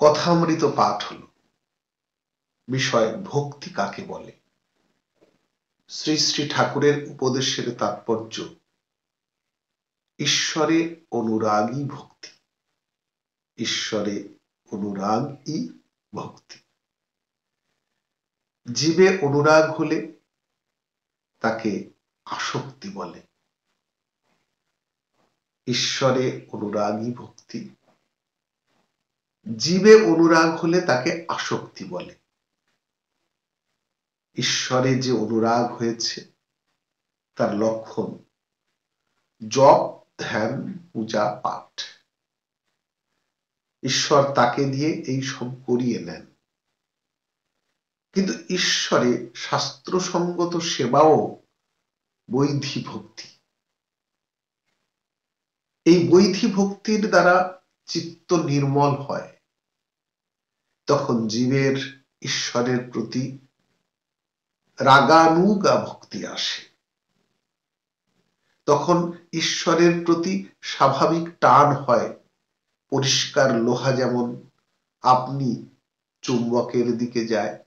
কথামৃত পাঠ হলো। বিষয় ভক্তি কাকে বলে। শ্রী শ্রী ঠাকুরের উপদেশের তাৎপর্য ঈশ্বরে অনুরাগী ভক্তি। ঈশ্বরে অনুরাগই ভক্তি। জীবে অনুরাগ হলে তাকে আসক্তি বলে। ঈশ্বরে অনুরাগী ভক্তি। জীবে অনুরাগ হলে তাকে আসক্তি বলে। ঈশ্বরে যে অনুরাগ হয়েছে তার লক্ষণ জপ, ধ্যান, পূজা, পাঠ। ঈশ্বর তাকে দিয়ে এই সব করিয়ে নেন। কিন্তু ঈশ্বরে শাস্ত্রসঙ্গত সেবাও বৈধী ভক্তি। এই বৈধী ভক্তির দ্বারা চিত্ত নির্মল হয়। তখন জীবের ঈশ্বরের প্রতি রাগানুগা ভক্তি আসে। তখন ঈশ্বরের প্রতি স্বাভাবিক টান হয়। পরিষ্কার লোহা যেমন আপনি চুম্বকের দিকে যায়,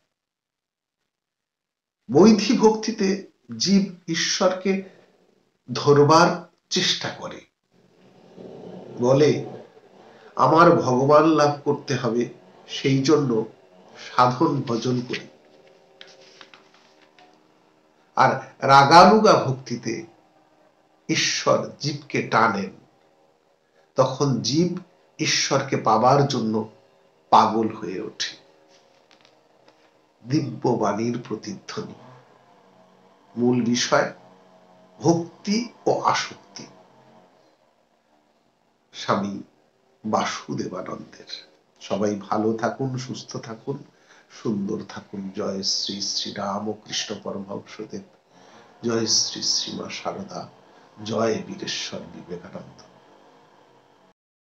বৈধী ভক্তিতে জীব ঈশ্বরকে ধরবার চেষ্টা করে। বলে আমার ভগবান লাভ করতে হবে, সেই জন্য সাধন ভজন করি। আর রাগানুগা ভক্তিতে ঈশ্বর জীবকে টানেন। তখন জীব ঈশ্বরকে পাবার জন্য পাগল হয়ে ওঠে। দিব্য বাণীর প্রতিধ্বনি। মূল বিষয় ভক্তি ও আসক্তি। স্বামী বাসুদেবানন্দের। সবাই ভালো থাকুন, সুস্থ থাকুন, সুন্দর থাকুন। জয় শ্রী শ্রী রামকৃষ্ণ পরমহংসদেব। জয় শ্রী শ্রী মা শারদা। জয় বীরেশ্বর বিবেকানন্দ।